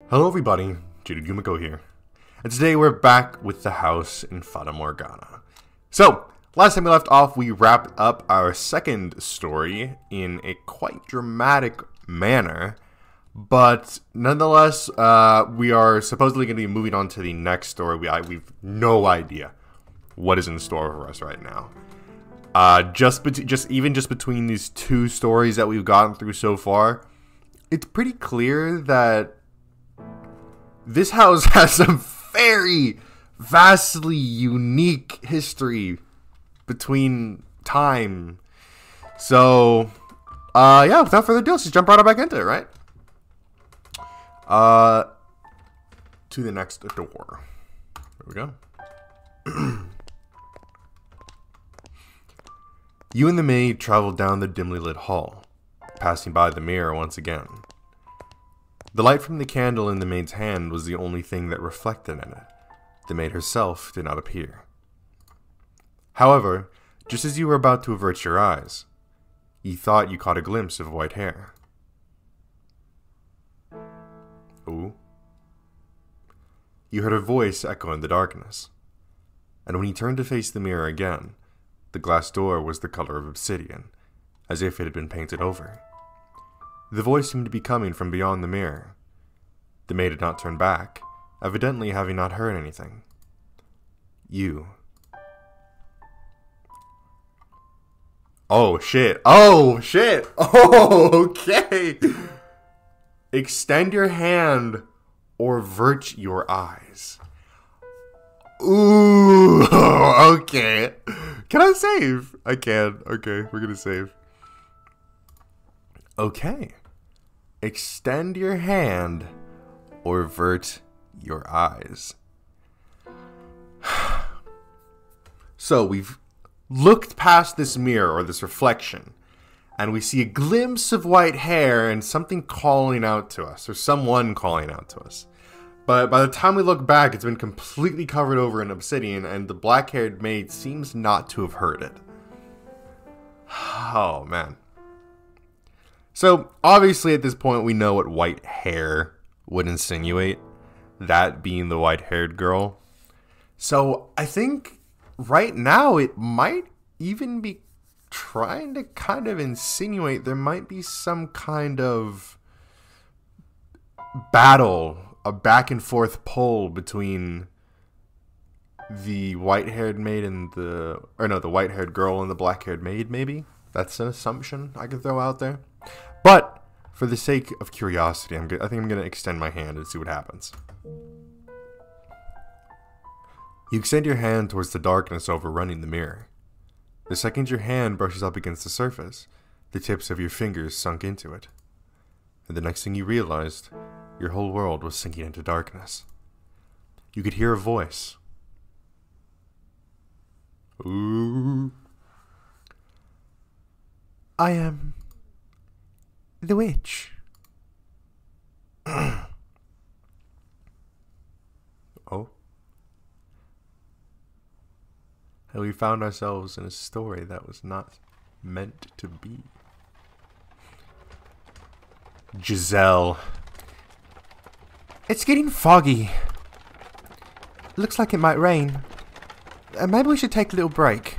Hello everybody, J.Yumeko here, and today we're back with the house in Fata Morgana. So, last time we left off, we wrapped up our second story in a quite dramatic manner, but nonetheless, we are supposedly going to be moving on to the next story. We've no idea what is in store for us right now. Just between these two stories that we've gotten through so far, it's pretty clear that this house has some very vastly unique history between time. So, yeah, without further ado, let's just jump right back into it, right? To the next door. There we go. You and the maid traveled down the dimly lit hall, passing by the mirror once again. The light from the candle in the maid's hand was the only thing that reflected in it. The maid herself did not appear. However, just as you were about to avert your eyes, you thought you caught a glimpse of white hair. Ooh. You heard a voice echo in the darkness, and when you turned to face the mirror again, the glass door was the color of obsidian, as if it had been painted over. The voice seemed to be coming from beyond the mirror. The maid had not turned back, evidently having not heard anything. You. Oh shit. Oh shit. Oh, okay. Extend your hand or avert your eyes. Ooh, okay. Can I save? I can. Okay, we're gonna save. Okay. Extend your hand or avert your eyes. So we've looked past this mirror or this reflection, and we see a glimpse of white hair and something calling out to us, or someone calling out to us. But by the time we look back, it's been completely covered over in obsidian, and the black-haired maid seems not to have heard it. Oh, man. So, obviously at this point we know what white hair would insinuate, that being the white-haired girl. So, I think right now it might even be trying to kind of insinuate there might be some kind of battle, a back and forth pull between the white-haired maid and the white-haired girl and the black-haired maid, maybe? That's an assumption I could throw out there. But, for the sake of curiosity, I think I'm going to extend my hand and see what happens. You extend your hand towards the darkness overrunning the mirror. The second your hand brushes up against the surface, the tips of your fingers sunk into it. And the next thing you realized, your whole world was sinking into darkness. You could hear a voice. Ooh. I am the witch. Oh. And we found ourselves in a story that was not meant to be. Giselle. It's getting foggy. Looks like it might rain. Maybe we should take a little break.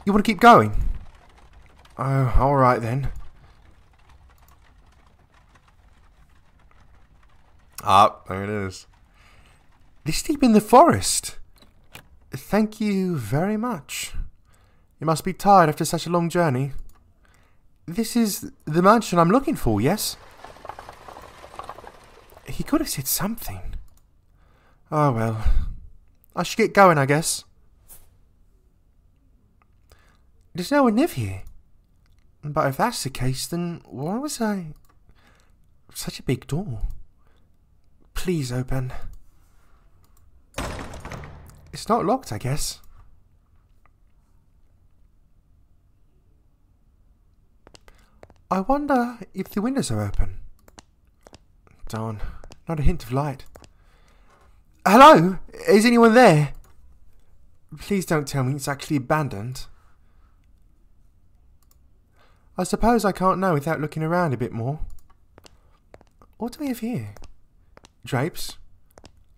You want to keep going? Oh, alright then. Ah, there it is. This deep in the forest. Thank you very much. You must be tired after such a long journey. This is the mansion I'm looking for, yes? He could have said something. Oh well. I should get going, I guess. There's no one live here. But if that's the case, then why was I... Such a big door. Please open. It's not locked, I guess. I wonder if the windows are open. Darn, not a hint of light. Hello? Is anyone there? Please don't tell me it's actually abandoned. I suppose I can't know without looking around a bit more. What do we have here? drapes.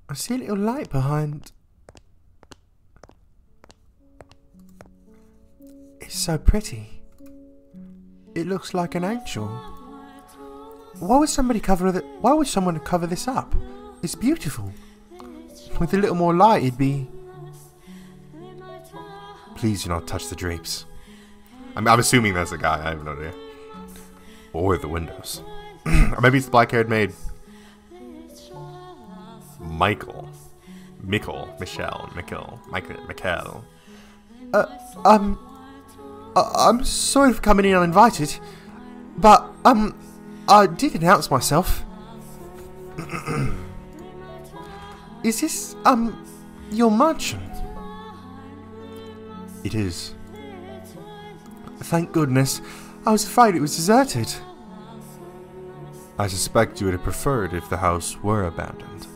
I see a little light behind. It's so pretty. It looks like an angel. Why would someone cover this up? It's beautiful. With a little more light, it'd be... Please do not touch the drapes. I'm assuming that's a guy. I have no idea. Or the windows. Or maybe it's the black-haired maid. Michael. Michelle. I'm sorry for coming in uninvited, but, I did announce myself. Is this, your mansion? It is. Thank goodness. I was afraid it was deserted. I suspect you would have preferred if the house were abandoned.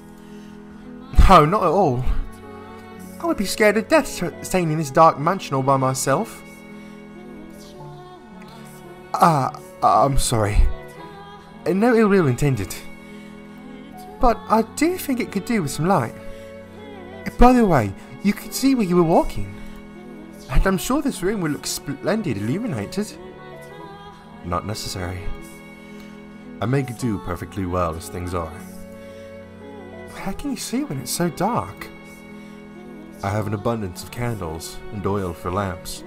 No, not at all. I would be scared to death staying in this dark mansion all by myself. I'm sorry. No ill will intended. But I do think it could do with some light. By the way, you could see where you were walking. And I'm sure this room will look splendid illuminated. Not necessary. I make do perfectly well as things are. How can you see when it's so dark? I have an abundance of candles and oil for lamps.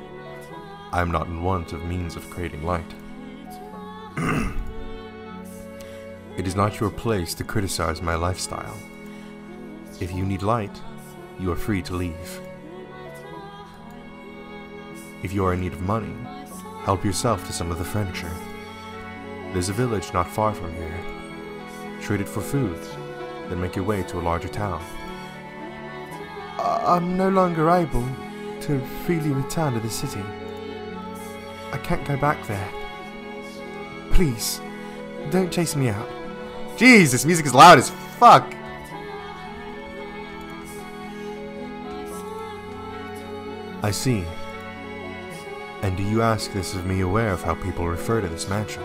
I am not in want of means of creating light. It is not your place to criticize my lifestyle. If you need light, you are free to leave. If you are in need of money, help yourself to some of the furniture. There's a village not far from here. Trade it for food, then make your way to a larger town. I'm no longer able to freely return to the city. I can't go back there. Please, don't chase me out. Jeez, this music is loud as fuck. I see. And do you ask this of me aware of how people refer to this mansion?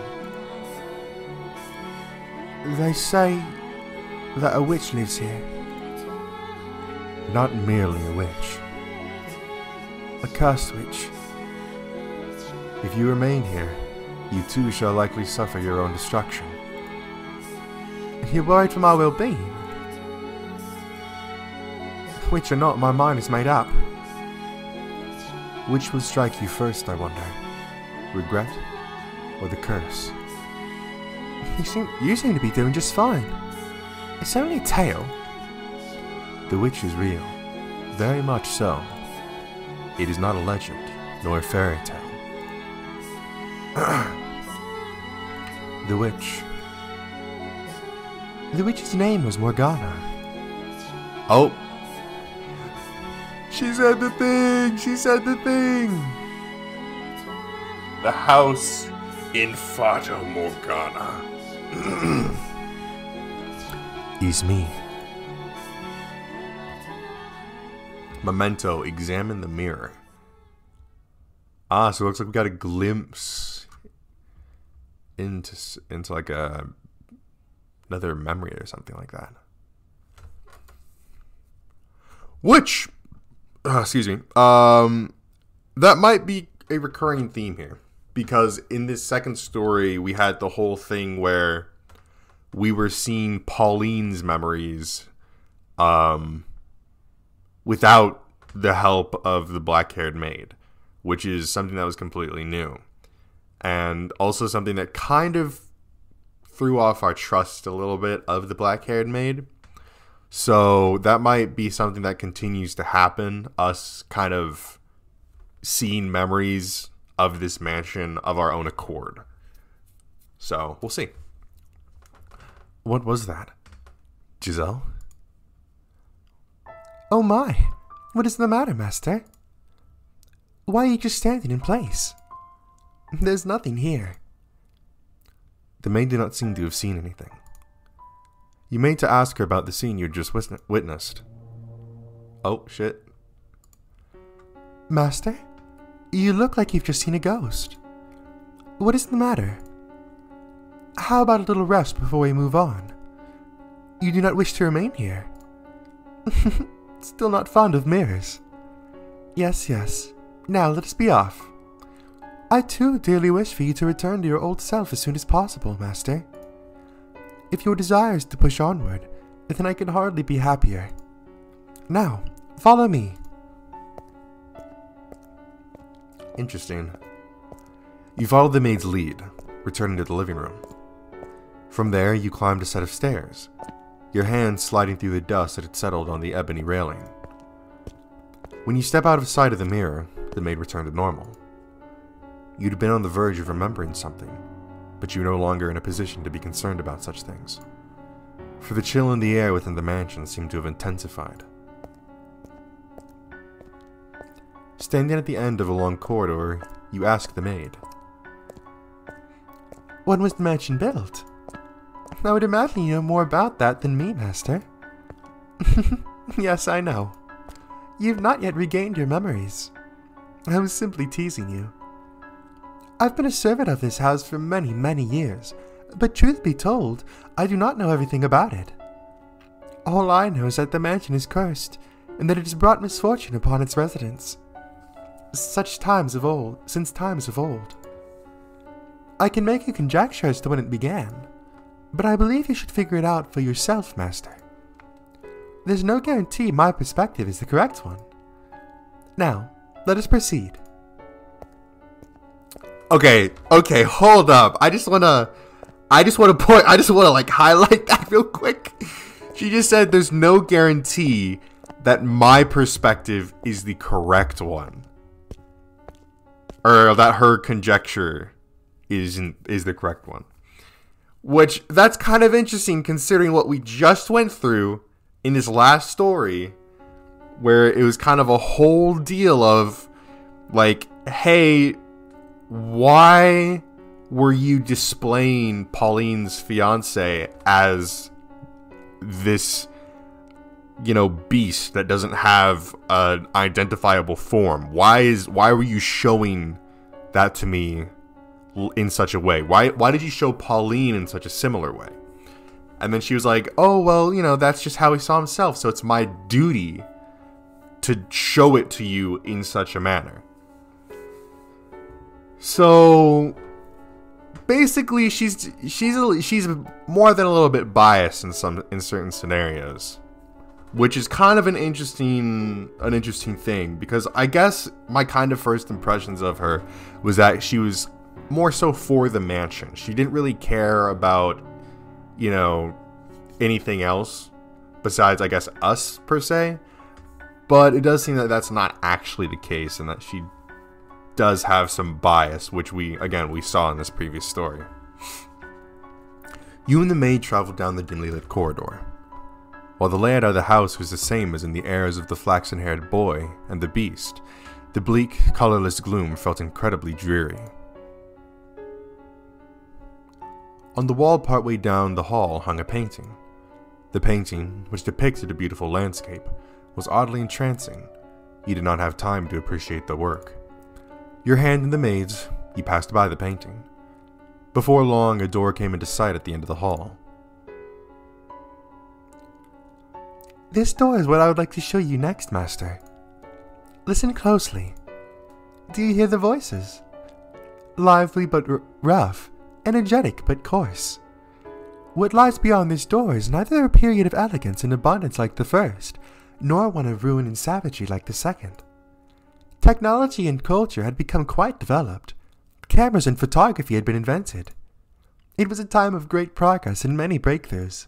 They say that a witch lives here. Not merely a witch. A cursed witch. If you remain here, you too shall likely suffer your own destruction. You're worried for my well-being? Which or not, my mind is made up. Which will strike you first, I wonder? Regret or the curse? You seem to be doing just fine. It's only a tale. The witch is real. Very much so. It is not a legend, nor a fairy tale. The witch. The witch's name was Morgana. Oh. She said the thing! She said the thing! The house in Fata Morgana is me. Memento, examine the mirror. Ah, so it looks like we got a glimpse into like another memory or something like that. Which, excuse me, that might be a recurring theme here. Because in this second story, we had the whole thing where we were seeing Pauline's memories without the help of the black-haired maid, which is something that was completely new. And also something that kind of threw off our trust a little bit of the black-haired maid. So that might be something that continues to happen, us kind of seeing memories of this mansion of our own accord. So, we'll see. What was that? Giselle? Oh my! What is the matter, Master? Why are you just standing in place? There's nothing here. The maid did not seem to have seen anything. You meant to ask her about the scene you just witnessed. Oh, shit. Master? You look like you've just seen a ghost. What is the matter? How about a little rest before we move on? You do not wish to remain here? Still not fond of mirrors? Yes, yes. Now let us be off. I too dearly wish for you to return to your old self as soon as possible, Master. If your desire is to push onward, then I can hardly be happier. Now, follow me. Interesting. You followed the maid's lead, returning to the living room. From there, you climbed a set of stairs, your hands sliding through the dust that had settled on the ebony railing. When you step out of sight of the mirror, the maid returned to normal. You'd been on the verge of remembering something, but you were no longer in a position to be concerned about such things, for the chill in the air within the mansion seemed to have intensified. Standing at the end of a long corridor, you ask the maid, When was the mansion built? I would imagine you know more about that than me, Master. Yes, I know. You've not yet regained your memories. I was simply teasing you. I've been a servant of this house for many, many years, but truth be told, I do not know everything about it. All I know is that the mansion is cursed, and that it has brought misfortune upon its residents. Since times of old. I can make a conjecture as to when it began, but I believe you should figure it out for yourself, Master. There's no guarantee my perspective is the correct one. Now, let us proceed. Okay, hold up. I just wanna like highlight that real quick. She just said there's no guarantee that my perspective is the correct one. Or that her conjecture is the correct one. Which, that's kind of interesting considering what we just went through in this last story, where it was kind of a whole deal of, like, hey, why were you displaying Pauline's fiance as this, beast that doesn't have an identifiable form? Why were you showing that to me in such a way? Why did you show Pauline in such a similar way? And then she was like, oh, well, that's just how he saw himself, so it's my duty to show it to you in such a manner. So basically she's more than a little bit biased in certain scenarios, which is kind of an interesting thing, because I guess my kind of first impressions of her was that she was more so for the mansion. She didn't really care about anything else besides, I guess, us per se, but it does seem that that's not actually the case, and that she does have some bias, which we saw in this previous story. You and the maid traveled down the dimly lit corridor. While the layout of the house was the same as in the airs of the flaxen-haired boy and the beast, the bleak, colorless gloom felt incredibly dreary. On the wall partway down the hall hung a painting. The painting, which depicted a beautiful landscape, was oddly entrancing. You did not have time to appreciate the work. Your hand in the maid's, you passed by the painting. Before long, a door came into sight at the end of the hall. This door is what I would like to show you next, Master. Listen closely. Do you hear the voices? Lively but rough, energetic but coarse. What lies beyond this door is neither a period of elegance and abundance like the first, nor one of ruin and savagery like the second. Technology and culture had become quite developed. Cameras and photography had been invented. It was a time of great progress and many breakthroughs.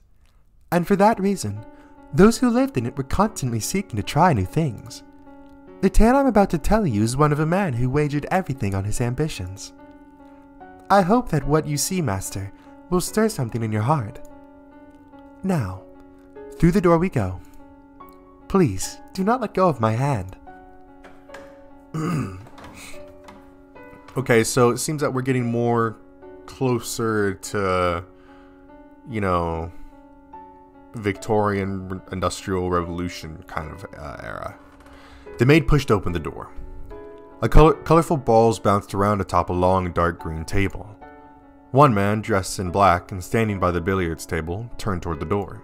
And for that reason, those who lived in it were constantly seeking to try new things. The tale I'm about to tell you is one of a man who wagered everything on his ambitions. I hope that what you see, Master, will stir something in your heart. Now, through the door we go. Please, do not let go of my hand. Okay, so it seems that we're getting more closer to, Victorian Industrial Revolution kind of era. The maid pushed open the door. Colorful balls bounced around atop a long, dark green table. One man, dressed in black and standing by the billiards table, turned toward the door.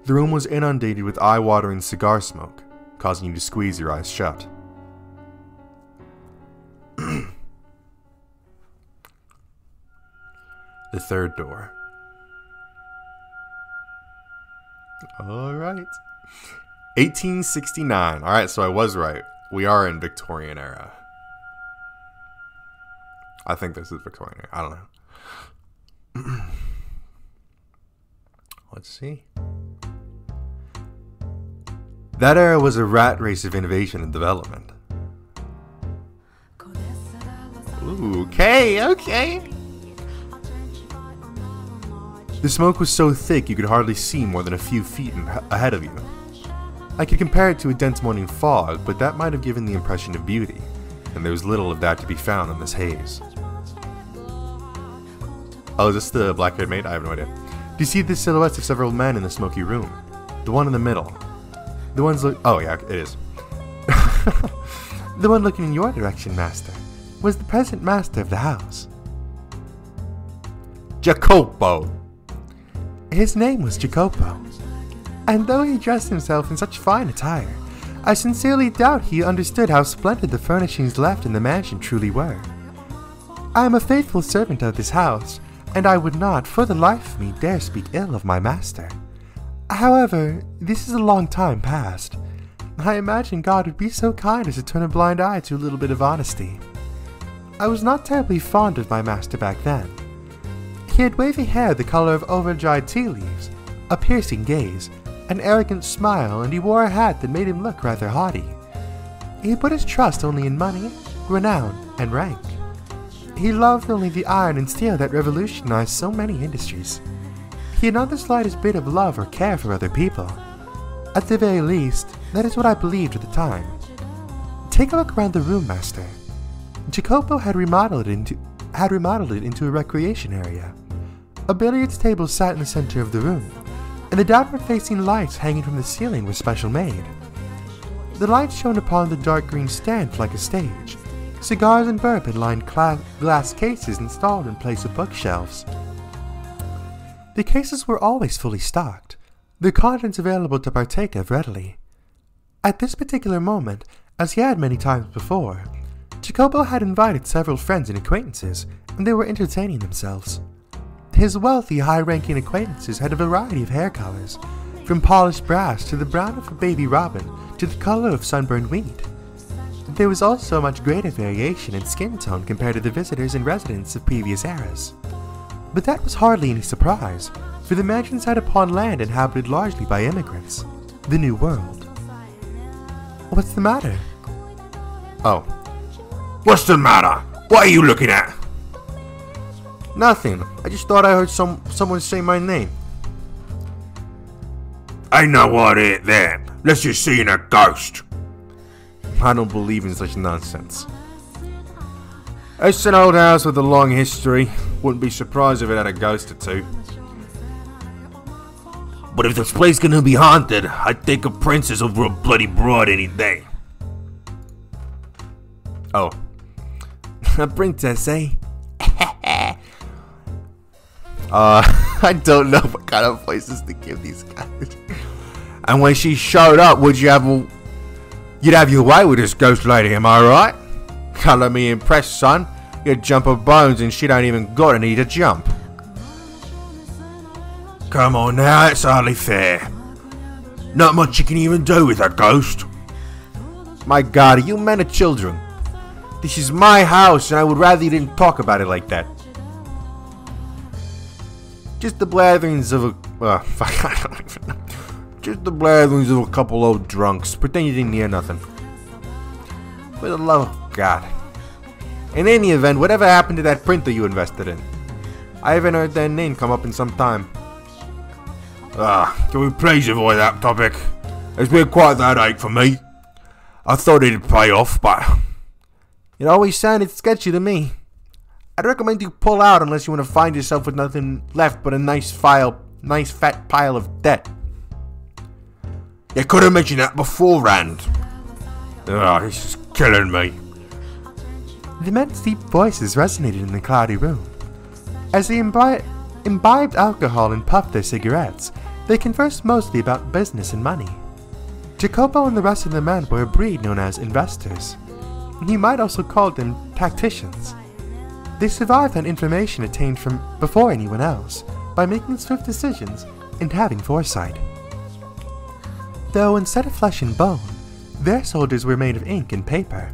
The room was inundated with eye-watering cigar smoke, causing you to squeeze your eyes shut. The third door. Alright. 1869. Alright, so I was right. We are in Victorian era. I think this is Victorian era. I don't know. Let's see. That era was a rat race of innovation and development. Ooh, okay. The smoke was so thick you could hardly see more than a few feet ahead of you. I could compare it to a dense morning fog, but that might have given the impression of beauty, and there was little of that to be found in this haze. Oh, is this the black-haired maid? I have no idea. Do you see the silhouettes of several men in the smoky room? The one in the middle. The ones oh yeah, it is. The one looking in your direction, Master, was the present master of the house. Jacopo! His name was Jacopo, and though he dressed himself in such fine attire, I sincerely doubt he understood how splendid the furnishings left in the mansion truly were. I am a faithful servant of this house, and I would not, for the life of me, dare speak ill of my master. However, this is a long time past. I imagine God would be so kind as to turn a blind eye to a little bit of honesty. I was not terribly fond of my master back then. He had wavy hair the color of over-dried tea leaves, a piercing gaze, an arrogant smile, and he wore a hat that made him look rather haughty. He put his trust only in money, renown, and rank. He loved only the iron and steel that revolutionized so many industries. He had not the slightest bit of love or care for other people. At the very least, that is what I believed at the time. Take a look around the room, Master. Jacopo had remodeled it into a recreation area. A billiards table sat in the center of the room, and the downward-facing lights hanging from the ceiling were special made. The lights shone upon the dark green stand like a stage. Cigars and bourbon lined glass cases installed in place of bookshelves. The cases were always fully stocked, their contents available to partake of readily. At this particular moment, as he had many times before, Jacopo had invited several friends and acquaintances, and they were entertaining themselves. His wealthy, high-ranking acquaintances had a variety of hair colors, from polished brass to the brown of a baby robin to the color of sunburned wheat. There was also much greater variation in skin tone compared to the visitors and residents of previous eras. But that was hardly any surprise, for the mansion sat upon land inhabited largely by immigrants, the New World. What's the matter? Oh. What's the matter? What are you looking at? Nothing. I just thought I heard someone say my name. I know what it then. Let's just see a ghost. I don't believe in such nonsense. It's an old house with a long history. Wouldn't be surprised if it had a ghost or two. But if this place gonna be haunted, I'd take a princess over a bloody broad any day. Oh. A princess, eh? I don't know what kind of voices to give these guys. And when she showed up, you'd have your way with this ghost lady, am I right? Can't let me impress, son. You'd jump her bones and she don't even got any to jump. Come on now, it's hardly fair. Not much you can even do with that ghost. My God, are you men or children? This is my house and I would rather you didn't talk about it like that. Just the blatherings of a... fuck, I don't even know. Just the blatherings of a couple old drunks. Pretend you didn't hear nothing. For the love of God. In any event, whatever happened to that printer you invested in? I haven't heard their name come up in some time. Can we please avoid that topic? It's been quite that ache for me. I thought it'd pay off, but... It always sounded sketchy to me. I'd recommend you pull out unless you want to find yourself with nothing left but a nice fat pile of debt. You could have mentioned that beforehand. This is killing me. The men's deep voices resonated in the cloudy room. As they imbibed alcohol and puffed their cigarettes, They conversed mostly about business and money. Jacopo and the rest of the men were a breed known as investors. You might also call them tacticians. They survived on information attained from before anyone else by making swift decisions and having foresight. Though instead of flesh and bone, their soldiers were made of ink and paper.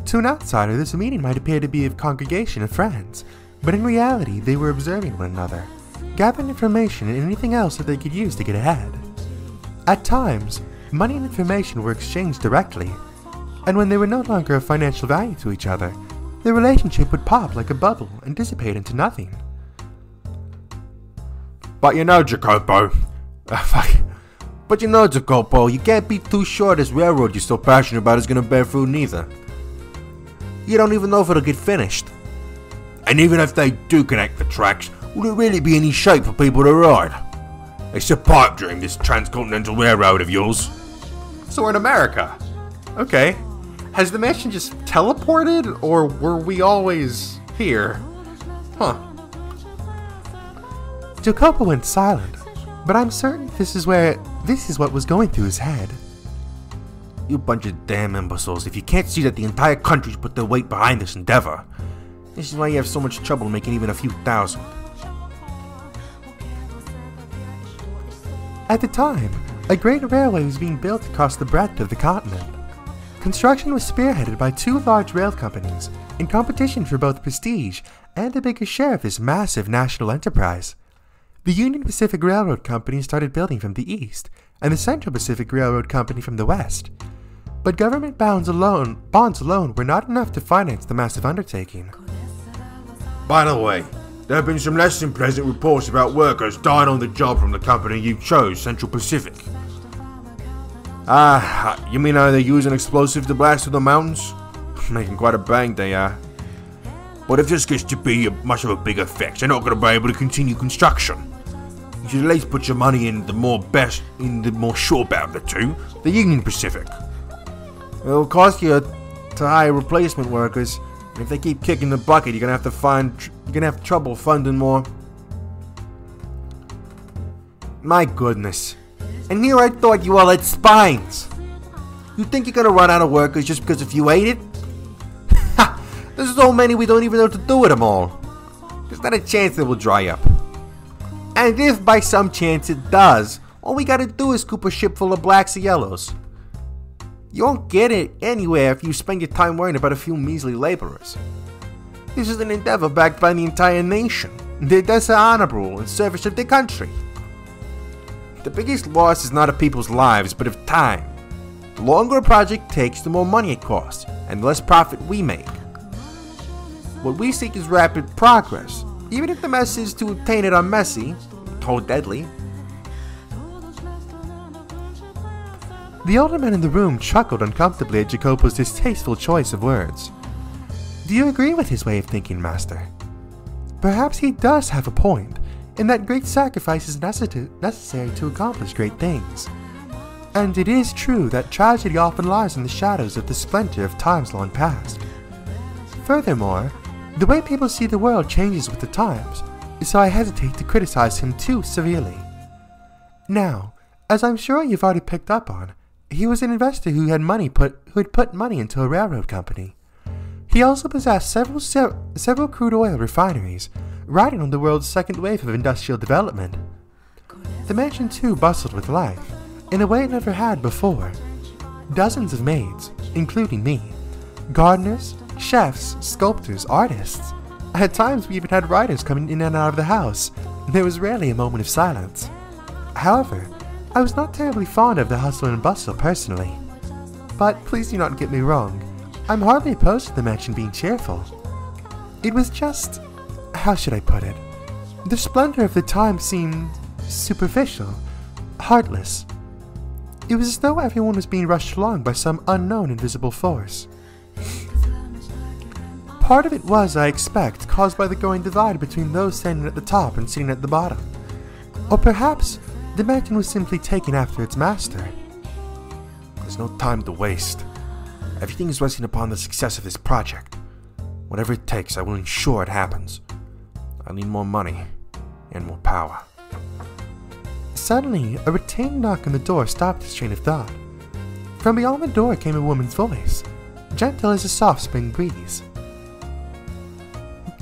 To an outsider, this meeting might appear to be a congregation of friends, but in reality they were observing one another, gathering information and anything else that they could use to get ahead. At times, money and information were exchanged directly, and when they were no longer of financial value to each other, their relationship would pop like a bubble and dissipate into nothing. But you know, Jacopo, you can't be too sure this railroad you're so passionate about is gonna bear fruit neither. You don't even know if it'll get finished. And even if they do connect the tracks, will it really be any shape for people to ride? It's a pipe dream, this transcontinental railroad of yours. So we're in America. Okay. Has the mansion just teleported, or were we always here? Huh. Jacopo went silent, but I'm certain this is what was going through his head. You bunch of damn imbeciles, if you can't see that the entire country's put their weight behind this endeavor. This is why you have so much trouble making even a few thousand. At the time, a great railway was being built across the breadth of the continent. Construction was spearheaded by two large rail companies in competition for both prestige and a bigger share of this massive national enterprise. The Union Pacific Railroad Company started building from the east, and the Central Pacific Railroad Company from the west. But government bonds alone were not enough to finance the massive undertaking. By the way, there have been some less than pleasant reports about workers dying on the job from the company you chose, Central Pacific. You mean they're using explosives to blast through the mountains? Making quite a bang they are. But if this gets to be much of a big effect, you're not going to be able to continue construction. You should at least put your money in the more sure bet of the two, the Union Pacific. It'll cost you to hire replacement workers, and if they keep kicking the bucket, you're gonna have trouble funding more. My goodness. And here I thought you all had spines. You think you're gonna run out of workers just because if you ate it? Ha! There's so many we don't even know what to do with them all. There's not a chance they will dry up. And if by some chance it does, all we gotta do is scoop a ship full of blacks or yellows. You won't get it anywhere if you spend your time worrying about a few measly laborers. This is an endeavor backed by the entire nation, their dishonorable in service of their country. The biggest loss is not of people's lives, but of time. The longer a project takes, the more money it costs, and the less profit we make. What we seek is rapid progress, even if the methods to obtain it are messy, told deadly. The older man in the room chuckled uncomfortably at Jacopo's distasteful choice of words. Do you agree with his way of thinking, Master? Perhaps he does have a point, in that great sacrifice is necessary to accomplish great things. And it is true that tragedy often lies in the shadows of the splendor of times long past. Furthermore, the way people see the world changes with the times, so I hesitate to criticize him too severely. Now, as I'm sure you've already picked up on, he was an investor who had put money into a railroad company. He also possessed several crude oil refineries, riding on the world's second wave of industrial development. The mansion too bustled with life, in a way it never had before. Dozens of maids, including me, gardeners, chefs, sculptors, artists. At times we even had writers coming in and out of the house. There was rarely a moment of silence. However, I was not terribly fond of the hustle and bustle personally. But please do not get me wrong, I'm hardly opposed to the mansion being cheerful. It was just, how should I put it? The splendor of the time seemed superficial, heartless. It was as though everyone was being rushed along by some unknown invisible force. Part of it was, I expect, caused by the growing divide between those standing at the top and sitting at the bottom. Or perhaps the mansion was simply taken after its master. There's no time to waste. Everything is resting upon the success of this project. Whatever it takes, I will ensure it happens. I need more money and more power. Suddenly, a retained knock on the door stopped his train of thought. From beyond the door came a woman's voice, gentle as a soft spring breeze.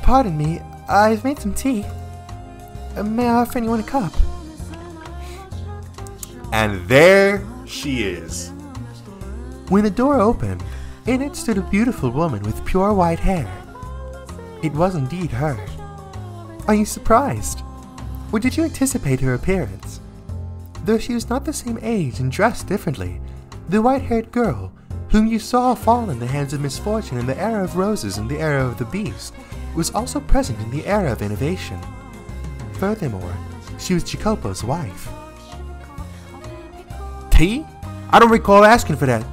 "Pardon me, I've made some tea. May I offer anyone a cup?" And there she is. When the door opened, in it stood a beautiful woman with pure white hair. It was indeed her. Are you surprised? Or did you anticipate her appearance? Though she was not the same age and dressed differently, the white-haired girl, whom you saw fall in the hands of misfortune in the era of roses and the era of the beast, was also present in the era of innovation. Furthermore, she was Jacopo's wife. Tea? I don't recall asking for that.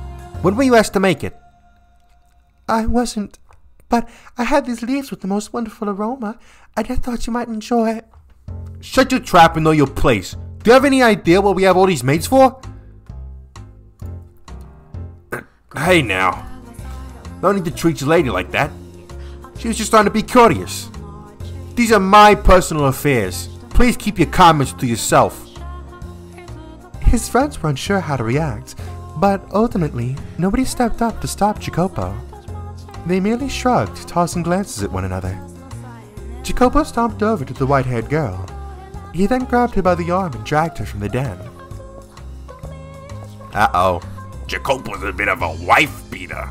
When were you asked to make it? I wasn't, but I had these leaves with the most wonderful aroma. I just thought you might enjoy it. Shut your trap and know your place. Do you have any idea what we have all these maids for? Hey now. No need to treat your lady like that. She was just trying to be courteous. These are my personal affairs. Please keep your comments to yourself. His friends were unsure how to react, but ultimately, nobody stepped up to stop Jacopo. They merely shrugged, tossing glances at one another. Jacopo stomped over to the white-haired girl. He then grabbed her by the arm and dragged her from the den. Uh-oh. Jacopo's a bit of a wife beater.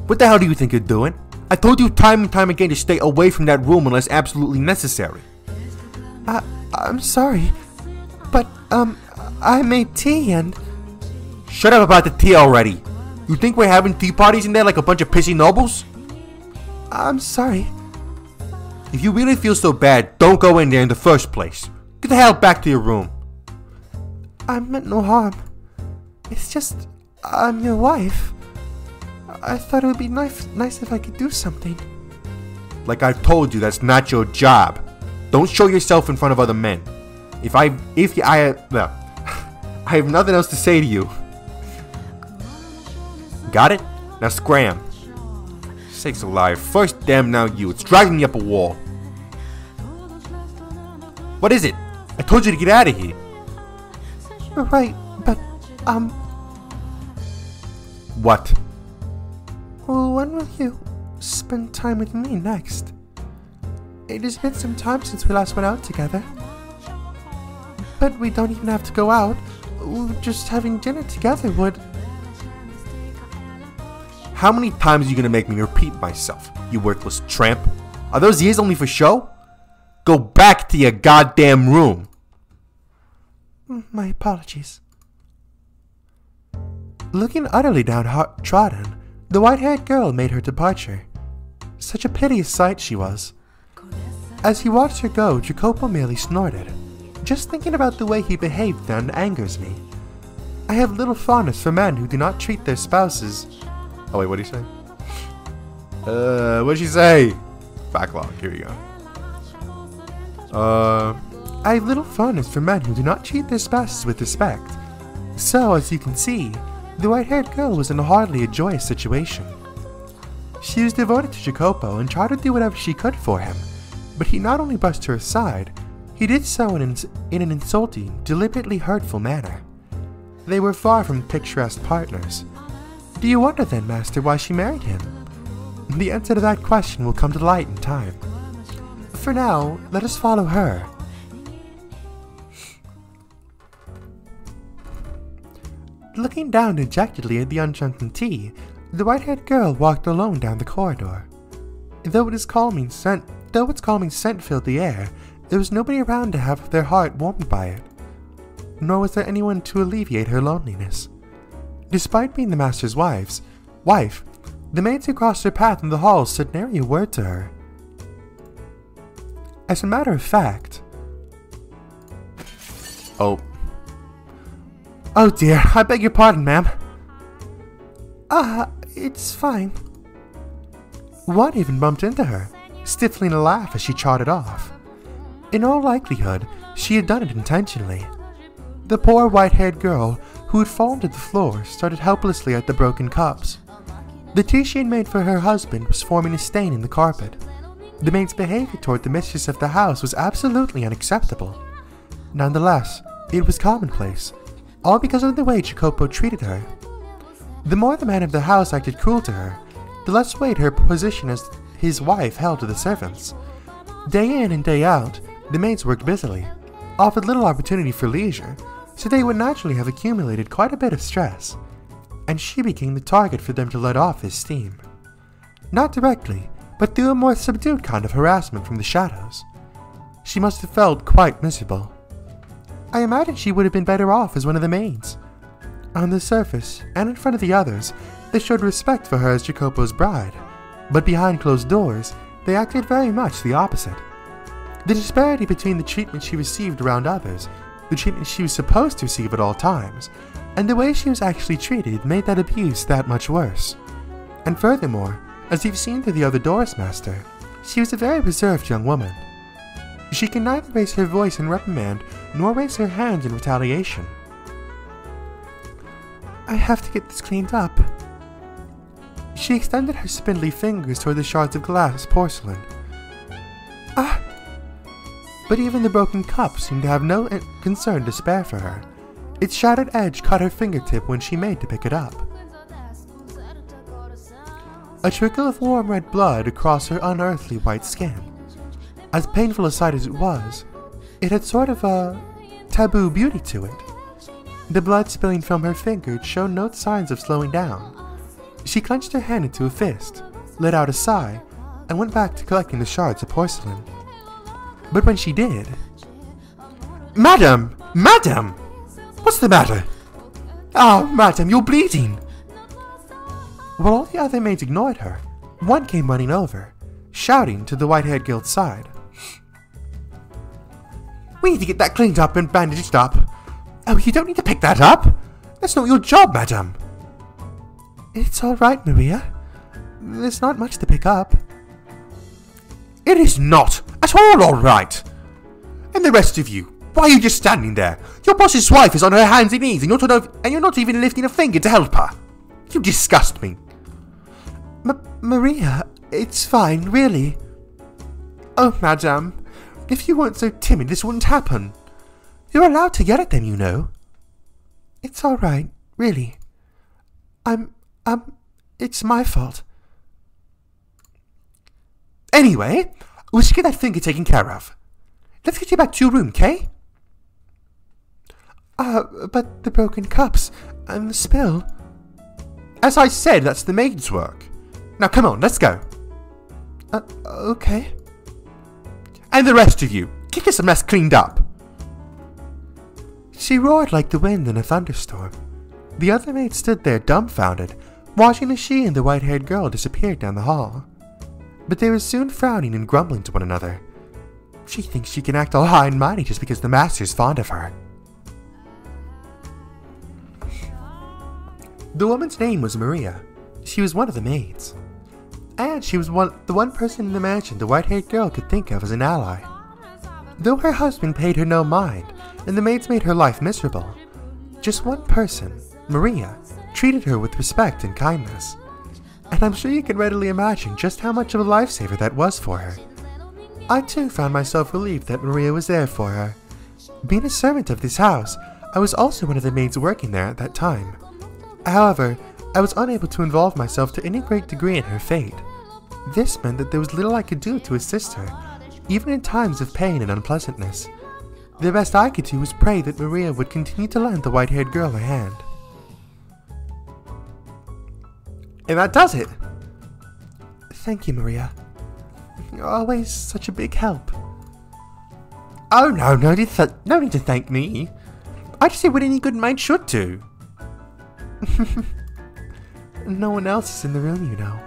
What the hell do you think you're doing? I told you time and time again to stay away from that room unless absolutely necessary. I'm sorry, but, I made tea and... Shut up about the tea already. You think we're having tea parties in there like a bunch of pissy nobles? I'm sorry. If you really feel so bad, don't go in there in the first place. Get the hell back to your room. I meant no harm. It's just, I'm your wife. I thought it would be nice if I could do something. Like I've told you, that's not your job. Don't show yourself in front of other men. I have nothing else to say to you. Got it? Now scram. Sakes alive. First them, now you. It's driving me up a wall. What is it? I told you to get out of here. Right, but, What? well, when will you spend time with me next? It has been some time since we last went out together. But we don't even have to go out. Just having dinner together would... How many times are you gonna make me repeat myself, you worthless tramp? Are those ears only for show? Go back to your goddamn room. My apologies. Looking utterly downtrodden, the white-haired girl made her departure. Such a piteous sight she was. As he watched her go, Jacopo merely snorted. Just thinking about the way he behaved then angers me. I have little fondness for men who do not treat their spouses... Oh wait, what'd he say? What'd she say? Backlog, here you go. I have little fondness for men who do not treat their spouses with respect. So, as you can see, the white-haired girl was in hardly a joyous situation. She was devoted to Jacopo and tried to do whatever she could for him, but he not only brushed her aside, he did so in an insulting, deliberately hurtful manner. They were far from picturesque partners. Do you wonder then, Master, why she married him? The answer to that question will come to light in time. For now, let us follow her. Looking down dejectedly at the undrunken tea, the white-haired girl walked alone down the corridor. Though its calming scent filled the air, there was nobody around to have their heart warmed by it. Nor was there anyone to alleviate her loneliness. Despite being the master's wife, the maids who crossed her path in the halls said nary a word to her. As a matter of fact... Oh dear, I beg your pardon, ma'am. It's fine. One even bumped into her, stifling a laugh as she trotted off. In all likelihood, she had done it intentionally. The poor white-haired girl, who had fallen to the floor, started helplessly at the broken cups. The tea she had made for her husband was forming a stain in the carpet. The maid's behavior toward the mistress of the house was absolutely unacceptable. Nonetheless, It was commonplace, all because of the way Jacopo treated her. The more the man of the house acted cruel to her, the less weight her position as his wife held to the servants. Day in and day out, the maids worked busily, offered little opportunity for leisure, so they would naturally have accumulated quite a bit of stress, and she became the target for them to let off his steam. Not directly, but through a more subdued kind of harassment from the shadows. She must have felt quite miserable. I imagine she would have been better off as one of the maids. On the surface, and in front of the others, they showed respect for her as Jacopo's bride, but behind closed doors, they acted very much the opposite. The disparity between the treatment she received around others, the treatment she was supposed to receive at all times, and the way she was actually treated made that abuse that much worse. And furthermore, as you've seen through the other doors, Master, she was a very reserved young woman. She can neither raise her voice in reprimand nor raise her hand in retaliation. I have to get this cleaned up. She extended her spindly fingers toward the shards of glass porcelain. Ah! But even the broken cup seemed to have no concern to spare for her. Its shattered edge caught her fingertip when she made to pick it up. A trickle of warm red blood across her unearthly white skin. As painful a sight as it was, it had sort of a taboo beauty to it. The blood spilling from her fingers showed no signs of slowing down. She clenched her hand into a fist, let out a sigh, and went back to collecting the shards of porcelain. But when she did... Madam! Madam! What's the matter? Ah, madam, you're bleeding! While all the other maids ignored her, one came running over, shouting to the white-haired guild's side. We need to get that cleaned up and bandaged up. Oh, you don't need to pick that up! That's not your job, madam! It's all right, Maria. There's not much to pick up. It is not at all right! And the rest of you, why are you just standing there? Your boss's wife is on her hands and knees and you're not even lifting a finger to help her. You disgust me. Maria, it's fine, really. Oh, madame, if you weren't so timid, this wouldn't happen. You're allowed to yell at them, you know. It's all right, really. It's my fault. Anyway, we should get that finger taken care of. Let's get you back to your room, Kay? But the broken cups and the spill. As I said, that's the maid's work. Now come on, let's go. Okay. And the rest of you, get this mess cleaned up. She roared like the wind in a thunderstorm. The other maids stood there dumbfounded, watching as she and the white-haired girl disappeared down the hall. But they were soon frowning and grumbling to one another. She thinks she can act all high and mighty just because the master's fond of her. The woman's name was Maria. She was one of the maids. And she was the one person in the mansion the white-haired girl could think of as an ally. Though her husband paid her no mind, and the maids made her life miserable, just one person, Maria, treated her with respect and kindness. And I'm sure you can readily imagine just how much of a lifesaver that was for her. I too found myself relieved that Maria was there for her. Being a servant of this house, I was also one of the maids working there at that time. However, I was unable to involve myself to any great degree in her fate. This meant that there was little I could do to assist her, even in times of pain and unpleasantness. The best I could do was pray that Maria would continue to lend the white-haired girl a hand. And that does it! Thank you, Maria. You're always such a big help. Oh no, no need to thank me. I just did what any good maid should do. No one else is in the room, you know.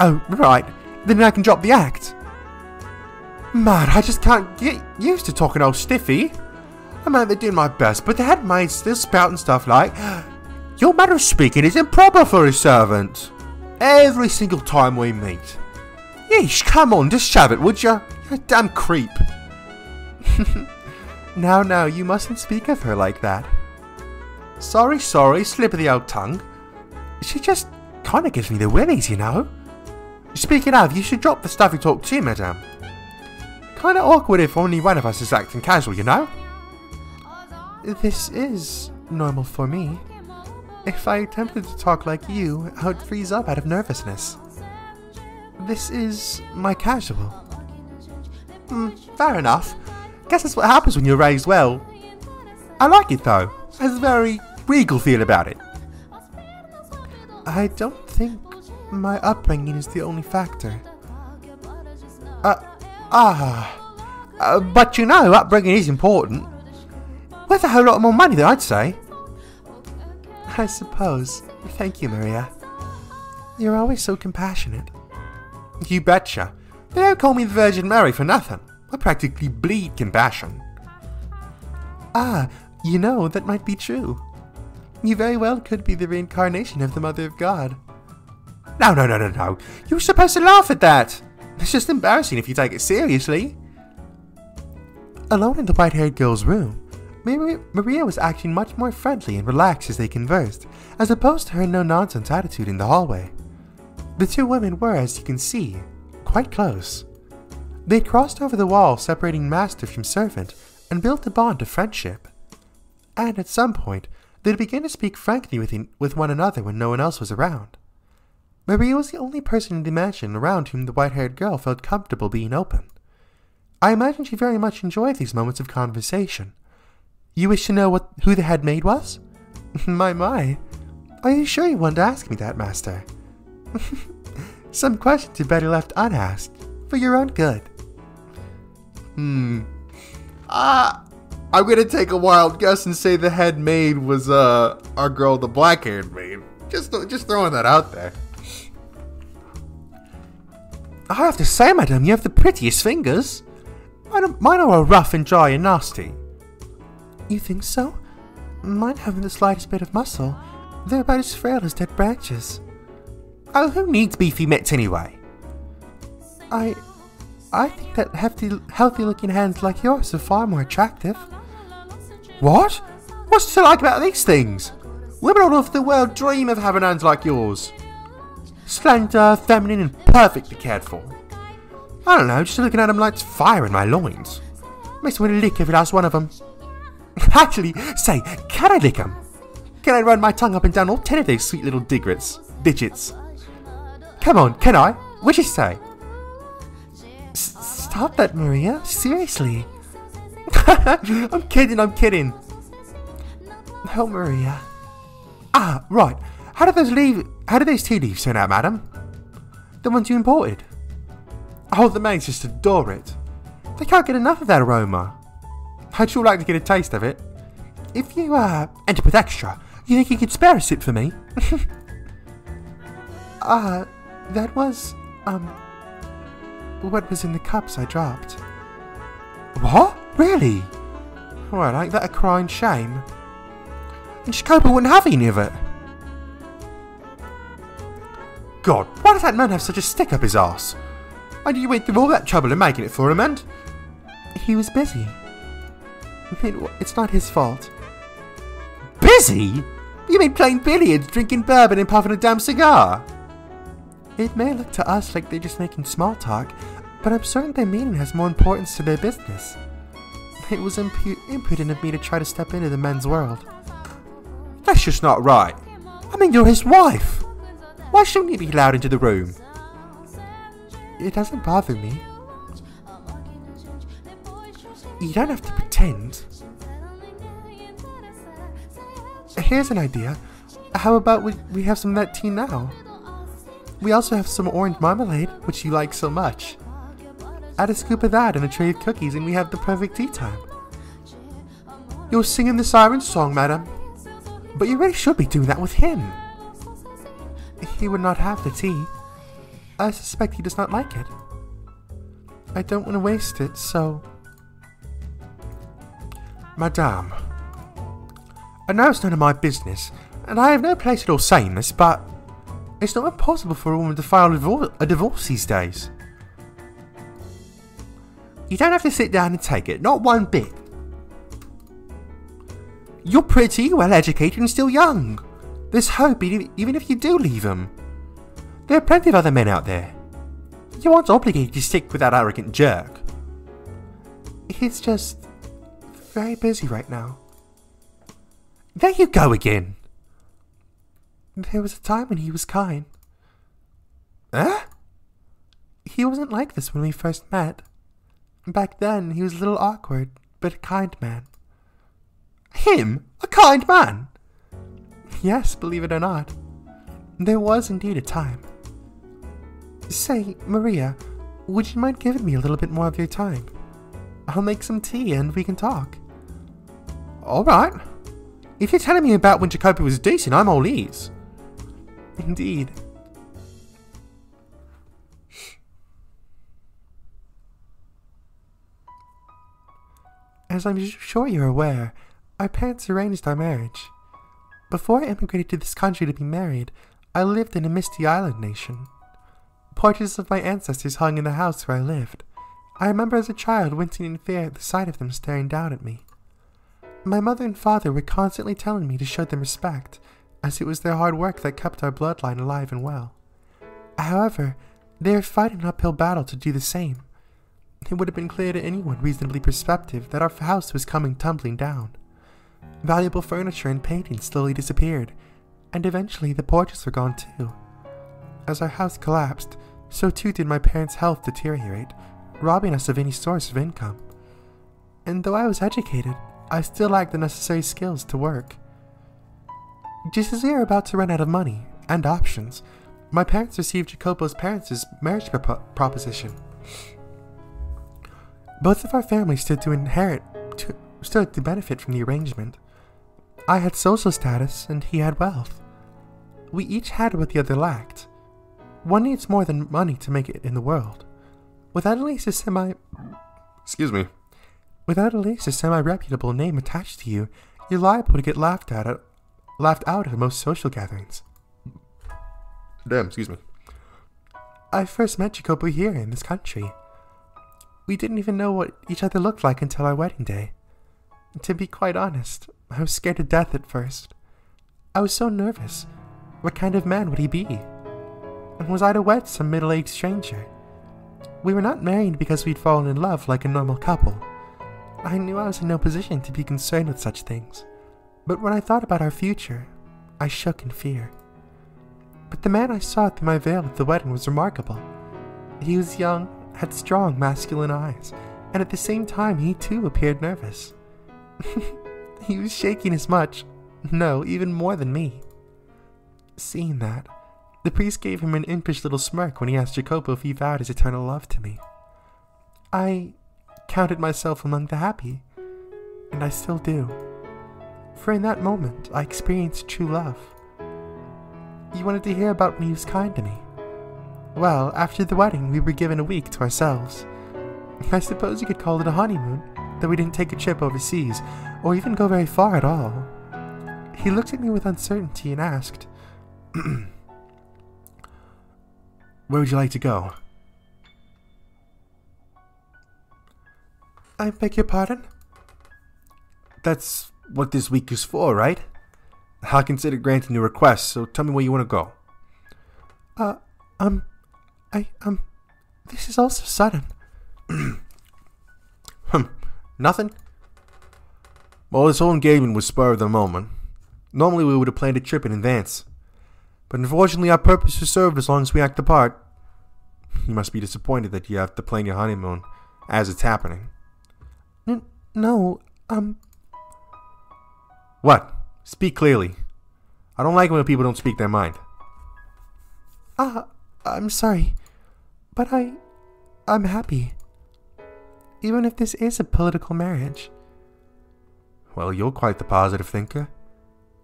Oh, right. Then I can drop the act. Man, I just can't get used to talking all stiffy. I mean, they're doing my best, but the head maid's still spouting stuff like, your manner of speaking is improper for a servant. Every single time we meet. Yeesh, come on, just shove it, would ya? You're a damn creep. Now, you mustn't speak of her like that. Sorry, slip of the old tongue. She just kinda gives me the willies, you know. Speaking of, you should drop the stuffy talk too, madame. Kinda awkward if only one of us is acting casual, you know. This is normal for me. If I attempted to talk like you, I would freeze up out of nervousness. This is my casual. Fair enough. Guess that's what happens when you're raised well. I like it though. It has a very regal feel about it. I don't think my upbringing is the only factor. But you know, upbringing is important. Worth a whole lot more money than I'd say. I suppose. Thank you, Maria. You're always so compassionate. You betcha. They don't call me the Virgin Mary for nothing. I practically bleed compassion. You know, that might be true. You very well could be the reincarnation of the Mother of God. No. You're supposed to laugh at that. It's just embarrassing if you take it seriously. Alone in the white-haired girl's room, Maria was acting much more friendly and relaxed as they conversed, as opposed to her no-nonsense attitude in the hallway. The two women were, as you can see, quite close. They'd crossed over the wall separating master from servant and built a bond of friendship. And at some point, they'd begin to speak frankly with one another when no one else was around. Maria was the only person in the mansion around whom the white-haired girl felt comfortable being open. I imagine she very much enjoyed these moments of conversation. You wish to know who the head maid was? My. Are you sure you wanted to ask me that, Master? Some questions you better left unasked, for your own good. I'm gonna take a wild guess and say the head maid was our girl, the black-haired maid. Just throwing that out there. I have to say, madam, you have the prettiest fingers. Mine are all rough and dry and nasty. You think so? Mine haven't the slightest bit of muscle. They're about as frail as dead branches. Oh, who needs beefy mitts anyway? I think that healthy-looking hands like yours are far more attractive. What? What's to like about these things? Women all over the world dream of having hands like yours. Slender, feminine, and perfectly cared for. I don't know, just looking at them lights fire in my loins. Makes me want to lick every last one of them. Actually, say, can I lick them? Can I run my tongue up and down all 10 of those sweet little digits? Come on, can I? What'd you say? Stop that, Maria. Seriously. I'm kidding. Oh, Maria. Right. How did those tea leaves turn out, madam? The ones you imported? Oh, the maids just adore it. They can't get enough of that aroma. I'd sure like to get a taste of it. If you, end up with extra, you think you could spare a sip for me? That was, what was in the cups I dropped. What? Really? Well, ain't that a crying shame? And Jacopo wouldn't have any of it. God, why does that man have such a stick up his arse? And you went through all that trouble in making it for him, and... He was busy. It's not his fault. Busy? You mean playing billiards, drinking bourbon, and puffing a damn cigar? It may look to us like they're just making small talk, but I'm certain their meaning has more importance to their business. It was impudent of me to try to step into the men's world. That's just not right. I mean, you're his wife. Why shouldn't you be allowed into the room? It doesn't bother me. You don't have to pretend. Here's an idea. How about we have some of that tea now? We also have some orange marmalade, which you like so much. Add a scoop of that and a tray of cookies and we have the perfect tea time. You're singing the siren song, madam. But you really should be doing that with him. He would not have the tea. I suspect he does not like it. I don't want to waste it, so... Madame, I know it's none of my business, and I have no place at all saying this, but it's not impossible for a woman to file a divorce these days. You don't have to sit down and take it, not one bit. You're pretty, well-educated, and still young. There's hope even if you do leave him. There are plenty of other men out there. You aren't obligated to stick with that arrogant jerk. He's just very busy right now. There you go again. There was a time when he was kind. Eh? He wasn't like this when we first met. Back then, he was a little awkward, but a kind man. Him? A kind man? Yes, believe it or not. There was indeed a time. Say, Maria, would you mind giving me a little bit more of your time? I'll make some tea and we can talk. Alright. If you're telling me about when Jacopo was decent, I'm all ears. Indeed. As I'm sure you're aware, our parents arranged our marriage. Before I immigrated to this country to be married, I lived in a misty island nation. Portraits of my ancestors hung in the house where I lived. I remember as a child wincing in fear at the sight of them staring down at me. My mother and father were constantly telling me to show them respect, as it was their hard work that kept our bloodline alive and well. However, they were fighting an uphill battle to do the same. It would have been clear to anyone reasonably perceptive that our house was coming tumbling down. Valuable furniture and paintings slowly disappeared, and eventually the portraits were gone too. As our house collapsed, so too did my parents' health deteriorate, robbing us of any source of income. And though I was educated, I still lacked the necessary skills to work. Just as we were about to run out of money and options, my parents received Jacopo's parents' marriage proposition. Both of our families stood to benefit from the arrangement. I had social status and he had wealth. We each had what the other lacked. One needs more than money to make it in the world. Without at least a semi-reputable name attached to you, you're liable to get laughed out at most social gatherings. I first met Jacopo here in this country. We didn't even know what each other looked like until our wedding day. To be quite honest, I was scared to death at first. I was so nervous. What kind of man would he be? And was I to wed some middle-aged stranger? We were not married because we'd fallen in love like a normal couple. I knew I was in no position to be concerned with such things. But when I thought about our future, I shook in fear. But the man I saw through my veil at the wedding was remarkable. He was young, had strong masculine eyes, and at the same time he too appeared nervous. He was shaking as much, no, even more than me. Seeing that, the priest gave him an impish little smirk when he asked Jacopo if he vowed his eternal love to me. I counted myself among the happy, and I still do. For in that moment, I experienced true love. You wanted to hear about when he was kind to me. Well, after the wedding, we were given a week to ourselves. I suppose you could call it a honeymoon, though we didn't take a trip overseas, or even go very far at all. He looked at me with uncertainty and asked, Where would you like to go? I beg your pardon? That's what this week is for, right? I'll consider granting your request, so tell me where you want to go. This is all so sudden. Nothing? Well, this whole engagement was spur of the moment. Normally we would have planned a trip in advance. But unfortunately our purpose is served as long as we act the part. You must be disappointed that you have to plan your honeymoon as it's happening. No, What? Speak clearly. I don't like when people don't speak their mind. I'm sorry, but I'm happy. Even if this is a political marriage. Well, you're quite the positive thinker.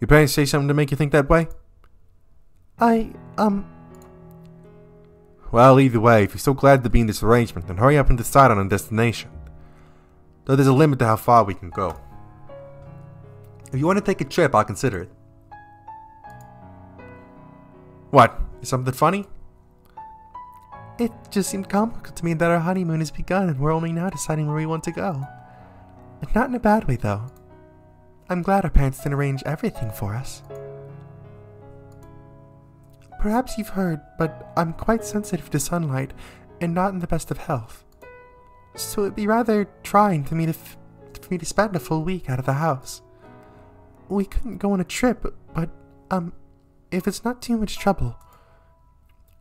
Your parents say something to make you think that way? Well, either way, if you're so glad to be in this arrangement, then hurry up and decide on a destination. Though there's a limit to how far we can go. If you want to take a trip, I'll consider it. What? Is something funny? It just seemed comical to me that our honeymoon has begun and we're only now deciding where we want to go. Not in a bad way, though. I'm glad our parents didn't arrange everything for us. Perhaps you've heard, but I'm quite sensitive to sunlight and not in the best of health. So it'd be rather trying for me to spend a full week out of the house. we couldn't go on a trip, but, if it's not too much trouble.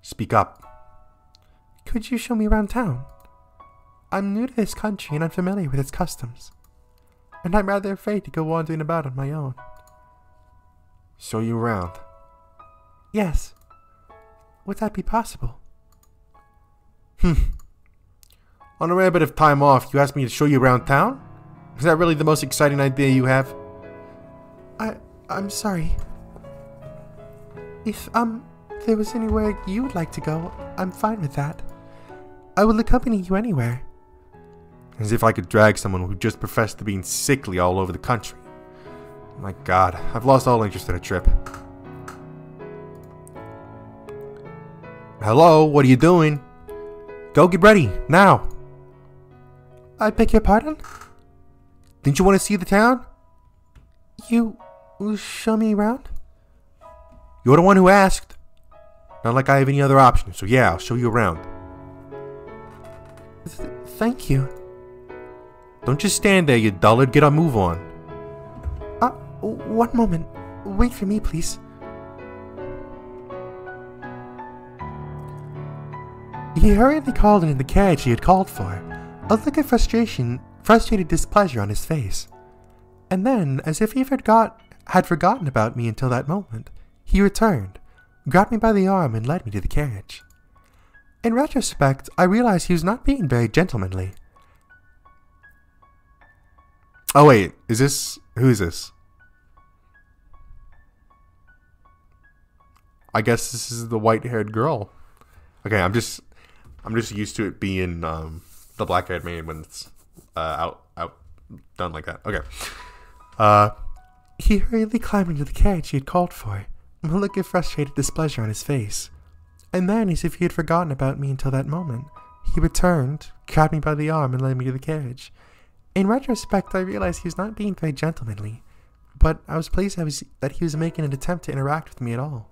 Speak up. Could you show me around town? I'm new to this country and unfamiliar with its customs, and I'm rather afraid to go wandering about on my own. Show you around. Yes. Would that be possible? On a rare bit of time off, you asked me to show you around town? Is that really the most exciting idea you have? I'm sorry. If, there was anywhere you would like to go, I'm fine with that. I will accompany you anywhere. As if I could drag someone who just professed to being sickly all over the country. My God, I've lost all interest in a trip. Hello, what are you doing? Go get ready, now. I beg your pardon? Didn't you want to see the town? You will show me around? You're the one who asked. Not like I have any other option, so yeah, I'll show you around. Thank you. Don't just stand there, you dullard. Get a move on. One moment. Wait for me, please. He hurriedly called into the carriage he had called for, a look of frustrated displeasure on his face. And then, as if he had forgotten about me until that moment, he returned, grabbed me by the arm, and led me to the carriage. In retrospect, I realized he was not being very gentlemanly. Oh wait, who is this? I guess this is the white-haired girl. Okay, I'm just used to it being the black-haired man when it's out done like that. Okay. He hurriedly climbed into the carriage he had called for, a look of frustrated displeasure on his face. And then, as if he had forgotten about me until that moment, he returned, grabbed me by the arm, and led me to the carriage. In retrospect, I realized he was not being very gentlemanly, but I was pleased that he was making an attempt to interact with me at all.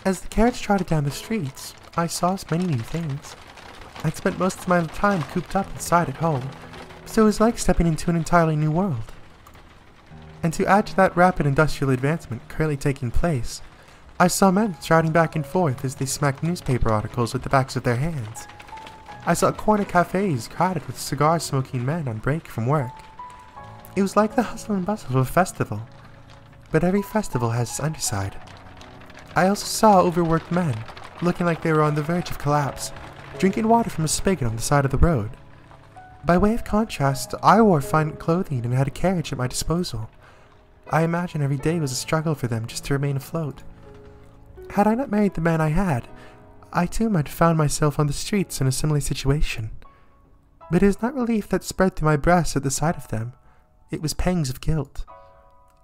As the carriage trotted down the streets, I saw many new things. I'd spent most of my time cooped up inside at home, so it was like stepping into an entirely new world. And to add to that rapid industrial advancement currently taking place, I saw men striding back and forth as they smacked newspaper articles with the backs of their hands. I saw corner cafes crowded with cigar-smoking men on break from work. It was like the hustle and bustle of a festival, but every festival has its underside. I also saw overworked men, looking like they were on the verge of collapse, drinking water from a spigot on the side of the road. By way of contrast, I wore fine clothing and had a carriage at my disposal. I imagine every day was a struggle for them just to remain afloat. Had I not married the man I had, I too might have found myself on the streets in a similar situation. But it was not relief that spread through my breast at the sight of them. It was pangs of guilt.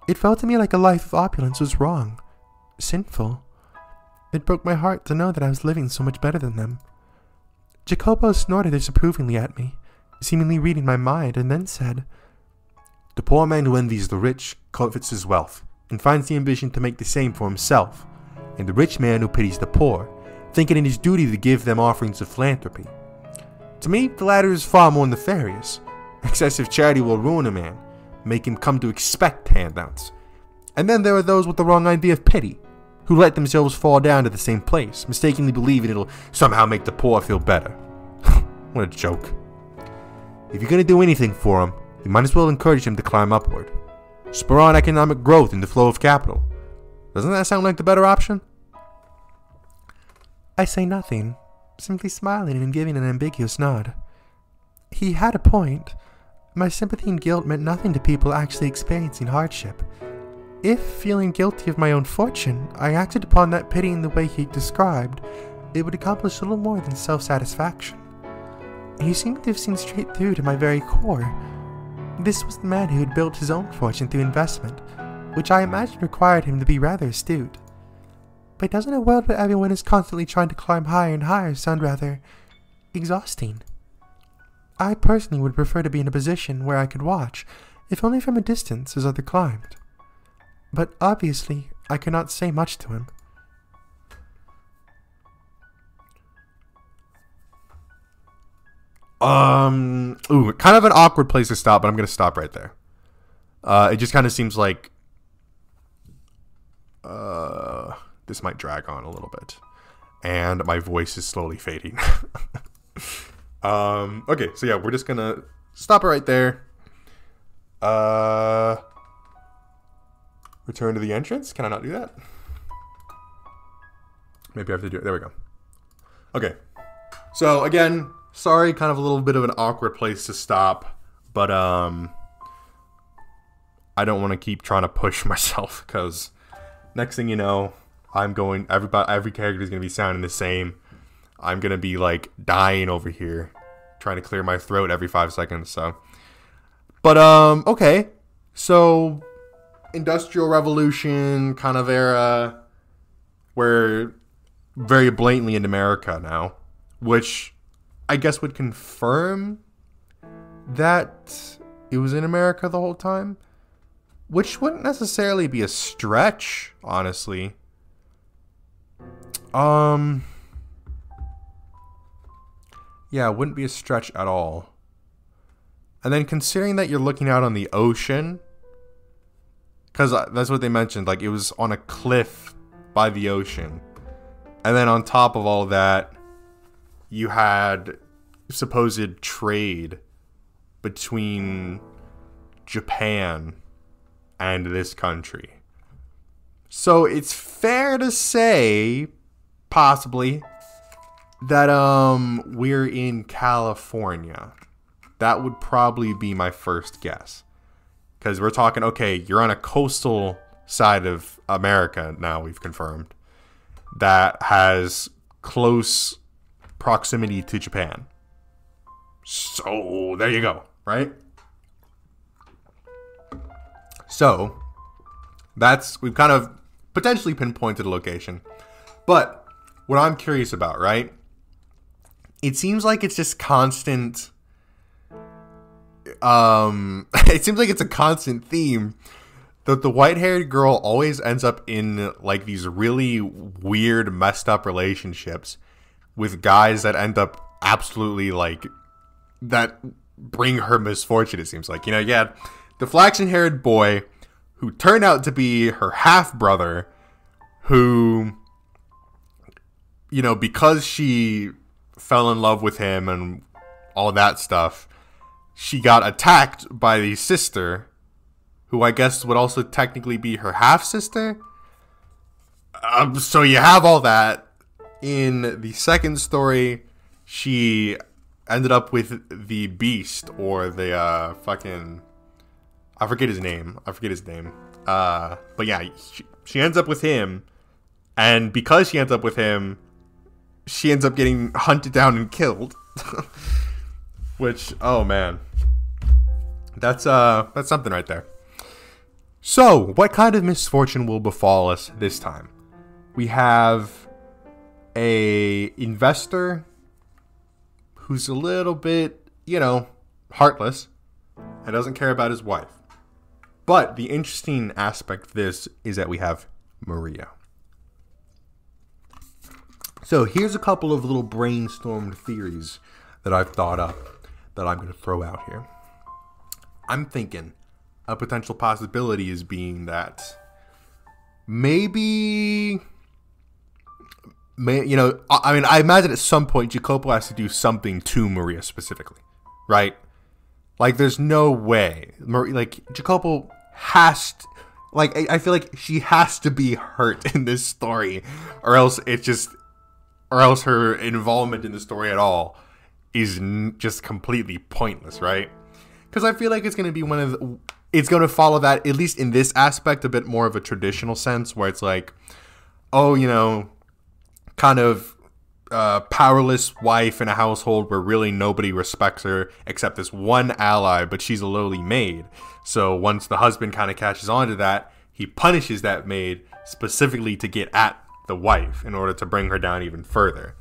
It felt to me like a life of opulence was wrong, sinful. It broke my heart to know that I was living so much better than them. Jacopo snorted disapprovingly at me, seemingly reading my mind, and then said, "The poor man who envies the rich covets his wealth, and finds the ambition to make the same for himself, and the rich man who pities the poor, thinking it his duty to give them offerings of philanthropy. To me, the latter is far more nefarious. Excessive charity will ruin a man, make him come to expect handouts. And then there are those with the wrong idea of pity, who let themselves fall down to the same place, mistakenly believing it'll somehow make the poor feel better. What a joke. If you're going to do anything for them, you might as well encourage them to climb upward. Spur on economic growth and the flow of capital. Doesn't that sound like the better option?" I say nothing, simply smiling and giving an ambiguous nod. He had a point. My sympathy and guilt meant nothing to people actually experiencing hardship. If, feeling guilty of my own fortune, I acted upon that pity in the way he described, it would accomplish little more than self-satisfaction. He seemed to have seen straight through to my very core. This was the man who had built his own fortune through investment, which I imagined required him to be rather astute. But doesn't a world where everyone is constantly trying to climb higher and higher sound rather exhausting? I personally would prefer to be in a position where I could watch, if only from a distance, as others climbed. But obviously, I could not say much to him. Ooh, kind of an awkward place to stop, but I'm gonna stop right there. It just kind of seems like this might drag on a little bit, and my voice is slowly fading. Okay, so yeah, we're just gonna stop it right there. Return to the entrance. Can I not do that? Maybe I have to do it. There we go. Okay. So again, sorry, kind of a little bit of an awkward place to stop, but I don't want to keep trying to push myself, because next thing you know, every character is gonna be sounding the same. I'm gonna be like dying over here, trying to clear my throat every 5 seconds. So, but okay. So, Industrial Revolution kind of era. We're very blatantly in America now, which I guess would confirm that it was in America the whole time, which wouldn't necessarily be a stretch, honestly. Yeah, it wouldn't be a stretch at all. And then considering that you're looking out on the ocean, because that's what they mentioned, like it was on a cliff by the ocean. And then on top of all that, you had supposed trade between Japan and this country. So it's fair to say, possibly, that we're in California. That would probably be my first guess. Because we're talking, okay, you're on a coastal side of America now, we've confirmed, that has close proximity to Japan. So, there you go, right? So, we've kind of potentially pinpointed a location. But, what I'm curious about, right? It seems like it's just constant. It seems like it's a constant theme that the white-haired girl always ends up in like these really weird, messed up relationships with guys that end up absolutely like that bring her misfortune. It seems like, you had the flaxen-haired boy who turned out to be her half-brother, who, because she fell in love with him and all that stuff, she got attacked by the sister, who I guess would also technically be her half-sister. So you have all that. In the second story, she ended up with the Beast, or the I forget his name. But yeah, she ends up with him, and because she ends up with him, she ends up getting hunted down and killed. Which, oh man, that's something right there. So, what kind of misfortune will befall us this time? We have a investor who's a little bit, heartless and doesn't care about his wife. But the interesting aspect of this is that we have Maria. So here's a couple of little brainstormed theories that I've thought up that I'm going to throw out here. I'm thinking a potential possibility is being that maybe, I imagine at some point Jacopo has to do something to Maria specifically, right? Like, there's no way. Jacopo has to, I feel like she has to be hurt in this story, or else her involvement in the story at all is just completely pointless, right? Because I feel like it's going to be it's going to follow that, at least in this aspect, a bit more of a traditional sense, where it's like, kind of powerless wife in a household where really nobody respects her except this one ally, but she's a lowly maid. So once the husband kind of catches on to that, he punishes that maid specifically to get at the wife in order to bring her down even further.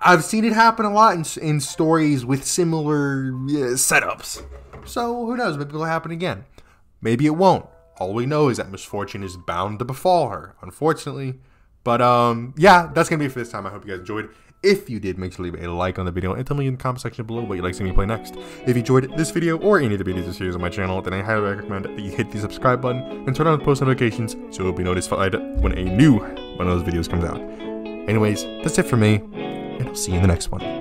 I've seen it happen a lot in stories with similar setups. So who knows, maybe it'll happen again. Maybe it won't. All we know is that misfortune is bound to befall her, unfortunately. But yeah, that's going to be it for this time. I hope you guys enjoyed. If you did, make sure to leave a like on the video and tell me in the comment section below what you'd like to see me play next. If you enjoyed this video or any of the videos or series on my channel, then I highly recommend that you hit the subscribe button and turn on the post notifications so you'll be notified when a new one of those videos comes out. Anyways, that's it for me, and I'll see you in the next one.